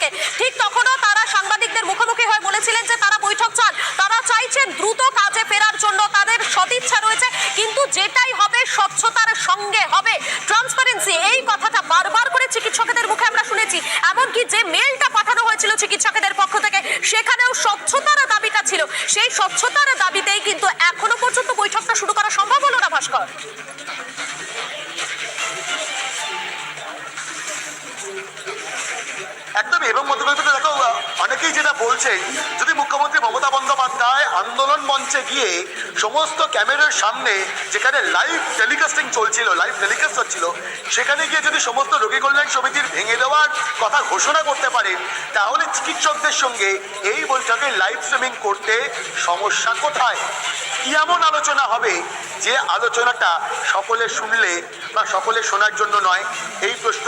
হয়েছে, ঠিক তখনও তারা সাংবাদিকদের মুখোমুখি হয়ে বলেছিলেন যে তারা বৈঠক চান, তারা চাইছেন দ্রুত কাজে ফেরার জন্য, তাদের সদিচ্ছা রয়েছে, কিন্তু যেটাই হবে স্বচ্ছতার সঙ্গে হবে, ট্রান্সপারেন্সি, এই কথাটা বারবার করে চিকিৎসকদের মুখে আমরা শুনেছি। এমনকি যে মেলটা পাঠানো হয়েছিল চিকিৎসকদের পক্ষ থেকে সেখানেও স্বচ্ছতার দাবিটা ছিল, সেই স্বচ্ছতার দাবিতেই কিন্তু এখনো পর্যন্ত বৈঠকটা শুরু করা সম্ভব হলো না ভাস্কর। একদম। এবং মধ্যকল্পিত দেখো, অনেকেই যেটা বলছেন, যদি মুখ্যমন্ত্রী মমতা বন্দ্যোপাধ্যায় আন্দোলন মঞ্চে গিয়ে সমস্ত ক্যামেরার সামনে, যেখানে লাইভ টেলিকাস্টিং চলছিল, লাইভ টেলিকাস্ট হচ্ছিল, সেখানে গিয়ে যদি সমস্ত রোগী কল্যাণ সমিতির ভেঙে দেওয়ার কথা ঘোষণা করতে পারেন, তাহলে চিকিৎসকদের সঙ্গে এই বৈঠকে লাইভ স্ট্রিমিং করতে সমস্যা কোথায়? কি এমন আলোচনা হবে যে আলোচনাটা সকলে শুনলে বা সকলে শোনার জন্য নয়? এই প্রশ্ন